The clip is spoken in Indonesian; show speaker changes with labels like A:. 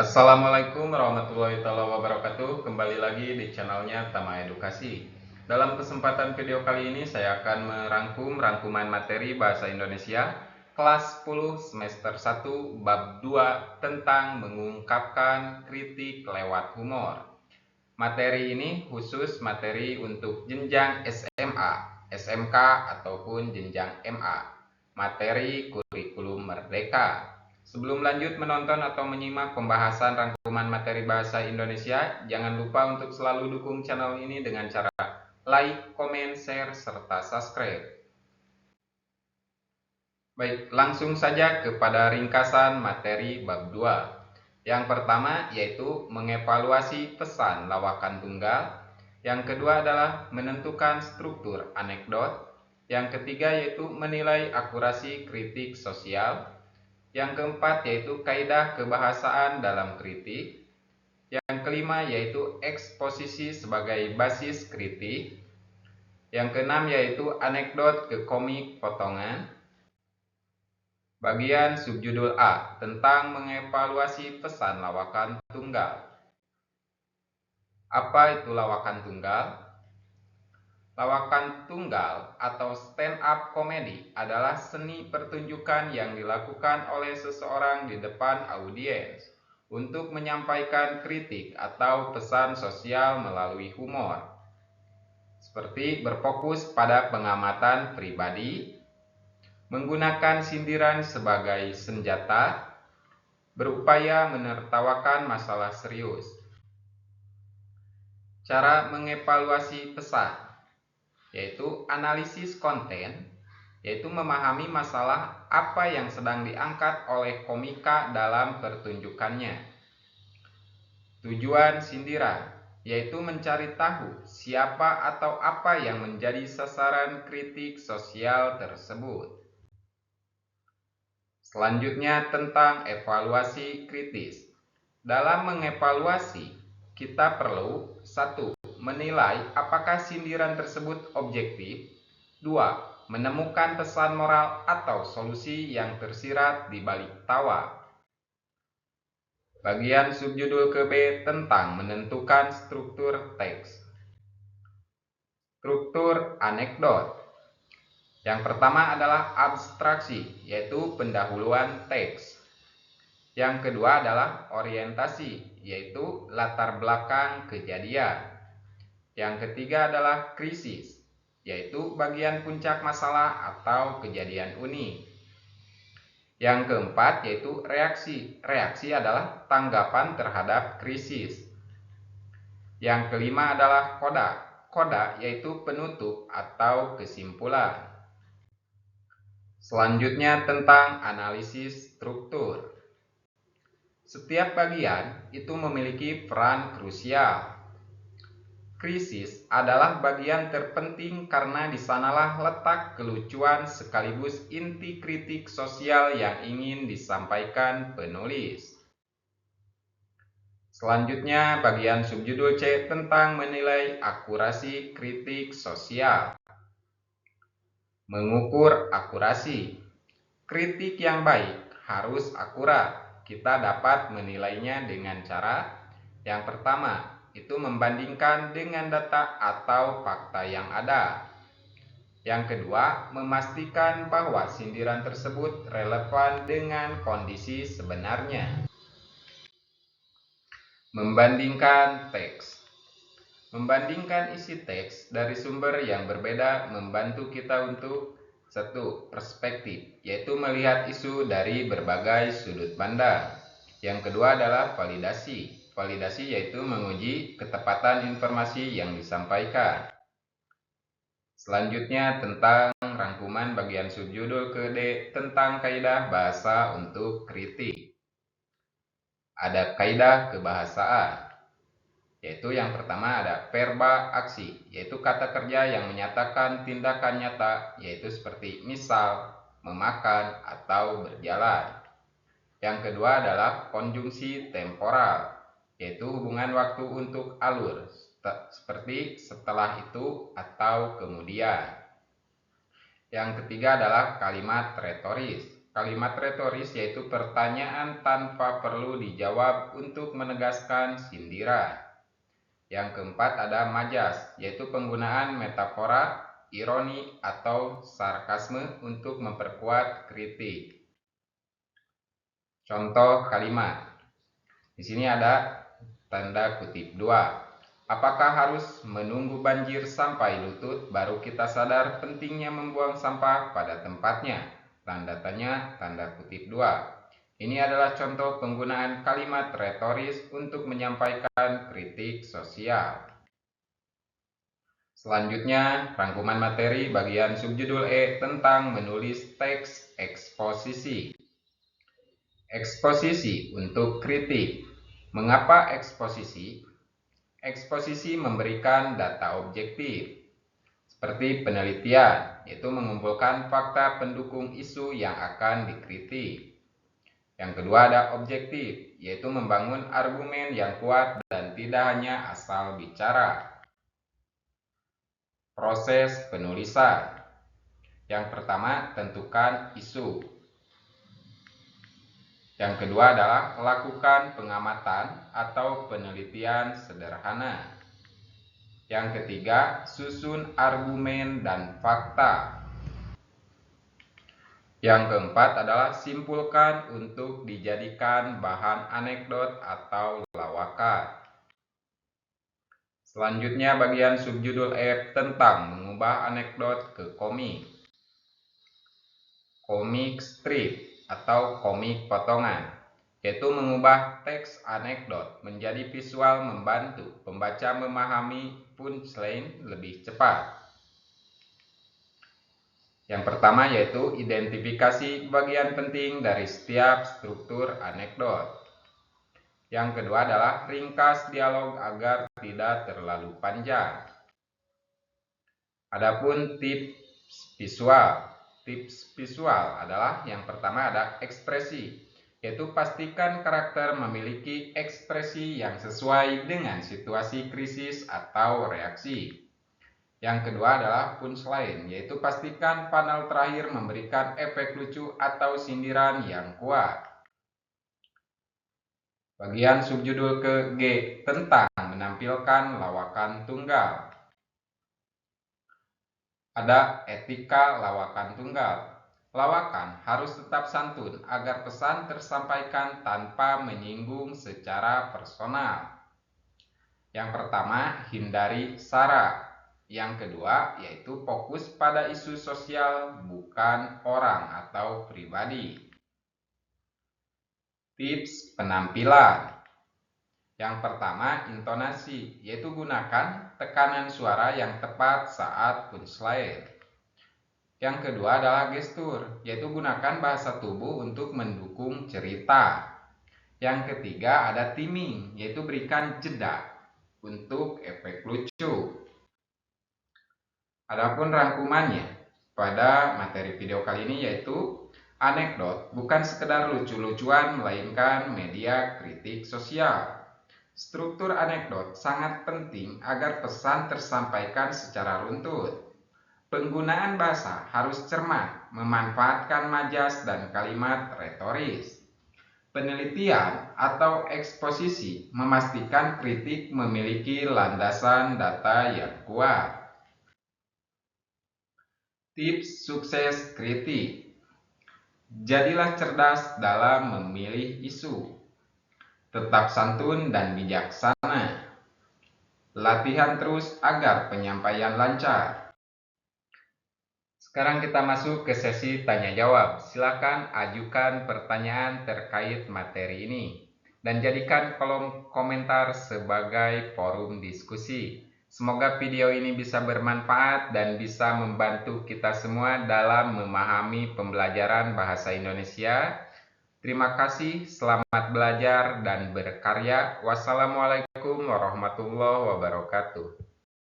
A: Assalamualaikum warahmatullahi wabarakatuh. Kembali lagi di channelnya Tama Edukasi. Dalam kesempatan video kali ini saya akan merangkum rangkuman materi Bahasa Indonesia kelas 10 semester 1 bab 2 tentang mengungkapkan kritik lewat humor. Materi ini khusus materi untuk jenjang SMA, SMK ataupun jenjang MA. Materi kurikulum merdeka. Sebelum lanjut menonton atau menyimak pembahasan rangkuman materi bahasa Indonesia, jangan lupa untuk selalu dukung channel ini dengan cara like, komen, share, serta subscribe. Baik, langsung saja kepada ringkasan materi bab 2. Yang pertama yaitu mengevaluasi pesan lawakan tunggal. Yang kedua adalah menentukan struktur anekdot. Yang ketiga yaitu menilai akurasi kritik sosial. Yang keempat yaitu kaidah kebahasaan dalam kritik. Yang kelima yaitu eksposisi sebagai basis kritik. Yang keenam yaitu anekdot ke komik potongan. Bagian subjudul A tentang mengevaluasi pesan lawakan tunggal. Apa itu lawakan tunggal? Lawakan tunggal atau stand up comedy adalah seni pertunjukan yang dilakukan oleh seseorang di depan audiens untuk menyampaikan kritik atau pesan sosial melalui humor, seperti berfokus pada pengamatan pribadi, menggunakan sindiran sebagai senjata, berupaya menertawakan masalah serius. Cara mengevaluasi pesan yaitu analisis konten, yaitu memahami masalah apa yang sedang diangkat oleh komika dalam pertunjukannya. Tujuan sindiran yaitu mencari tahu siapa atau apa yang menjadi sasaran kritik sosial tersebut. Selanjutnya tentang evaluasi kritis. Dalam mengevaluasi, kita perlu 1. Menilai apakah sindiran tersebut objektif. 2. Menemukan pesan moral atau solusi yang tersirat di balik tawa. Bagian subjudul ke B tentang menentukan struktur teks. Struktur anekdot. Yang pertama adalah abstraksi, yaitu pendahuluan teks. Yang kedua adalah orientasi, yaitu latar belakang kejadian. Yang ketiga adalah krisis, yaitu bagian puncak masalah atau kejadian unik. Yang keempat yaitu reaksi. Reaksi adalah tanggapan terhadap krisis. Yang kelima adalah koda. Koda yaitu penutup atau kesimpulan. Selanjutnya tentang analisis struktur. Setiap bagian itu memiliki peran krusial. Krisis adalah bagian terpenting karena disanalah letak kelucuan sekaligus inti kritik sosial yang ingin disampaikan penulis. Selanjutnya bagian subjudul C tentang menilai akurasi kritik sosial. Mengukur akurasi. Kritik yang baik harus akurat. Kita dapat menilainya dengan cara yang pertama, itu membandingkan dengan data atau fakta yang ada. Yang kedua, memastikan bahwa sindiran tersebut relevan dengan kondisi sebenarnya. Membandingkan teks. Membandingkan isi teks dari sumber yang berbeda membantu kita untuk 1. Perspektif, yaitu melihat isu dari berbagai sudut pandang. Yang kedua adalah validasi. Validasi yaitu menguji ketepatan informasi yang disampaikan. Selanjutnya tentang rangkuman bagian subjudul ke D tentang kaidah bahasa untuk kritik. Ada kaidah kebahasaan, yaitu yang pertama ada verba aksi, yaitu kata kerja yang menyatakan tindakan nyata, yaitu seperti misal, memakan, atau berjalan. Yang kedua adalah konjungsi temporal, yaitu hubungan waktu untuk alur, seperti setelah itu atau kemudian. Yang ketiga adalah kalimat retoris, kalimat retoris yaitu pertanyaan tanpa perlu dijawab untuk menegaskan sindiran. Yang keempat ada majas, yaitu penggunaan metafora, ironi, atau sarkasme untuk memperkuat kritik. Contoh kalimat. Di sini ada tanda kutip 2. Apakah harus menunggu banjir sampai lutut baru kita sadar pentingnya membuang sampah pada tempatnya? Tanda tanya, tanda kutip 2. Ini adalah contoh penggunaan kalimat retoris untuk menyampaikan kritik sosial. Selanjutnya, rangkuman materi bagian subjudul E tentang menulis teks eksposisi. Eksposisi untuk kritik. Mengapa eksposisi? Eksposisi memberikan data objektif, seperti penelitian, yaitu mengumpulkan fakta pendukung isu yang akan dikritik. Yang kedua ada objektif, yaitu membangun argumen yang kuat dan tidak hanya asal bicara. Proses penulisan. Yang pertama, tentukan isu. Yang kedua adalah lakukan pengamatan atau penelitian sederhana. Yang ketiga, susun argumen dan fakta. Yang keempat adalah simpulkan untuk dijadikan bahan anekdot atau lawakan. Selanjutnya bagian subjudul F tentang mengubah anekdot ke komik. Komik strip atau komik potongan, yaitu mengubah teks anekdot menjadi visual membantu pembaca memahami punchline lebih cepat. Yang pertama yaitu identifikasi bagian penting dari setiap struktur anekdot. Yang kedua adalah ringkas dialog agar tidak terlalu panjang. Adapun tips visual. Tips visual adalah yang pertama ada ekspresi, yaitu pastikan karakter memiliki ekspresi yang sesuai dengan situasi krisis atau reaksi. Yang kedua adalah punchline, yaitu pastikan panel terakhir memberikan efek lucu atau sindiran yang kuat. Bagian subjudul ke G tentang menampilkan lawakan tunggal. Ada etika lawakan tunggal. Lawakan harus tetap santun agar pesan tersampaikan tanpa menyinggung secara personal. Yang pertama, hindari sara. Yang kedua, yaitu fokus pada isu sosial, bukan orang atau pribadi. Tips penampilan. Yang pertama, intonasi, yaitu gunakan tekanan suara yang tepat saat punchline. Yang kedua adalah gestur, yaitu gunakan bahasa tubuh untuk mendukung cerita. Yang ketiga ada timing, yaitu berikan jeda untuk efek lucu. Adapun rangkumannya pada materi video kali ini yaitu anekdot bukan sekedar lucu-lucuan melainkan media kritik sosial. Struktur anekdot sangat penting agar pesan tersampaikan secara runtut. Penggunaan bahasa harus cermat, memanfaatkan majas dan kalimat retoris. Penelitian atau eksposisi memastikan kritik memiliki landasan data yang kuat. Tips sukses kritik. Jadilah cerdas dalam memilih isu. Tetap santun dan bijaksana. Latihan terus agar penyampaian lancar. Sekarang kita masuk ke sesi tanya jawab. Silakan ajukan pertanyaan terkait materi ini dan jadikan kolom komentar sebagai forum diskusi. Semoga video ini bisa bermanfaat dan bisa membantu kita semua dalam memahami pembelajaran bahasa Indonesia. Terima kasih, selamat belajar dan berkarya. Wassalamualaikum warahmatullahi wabarakatuh.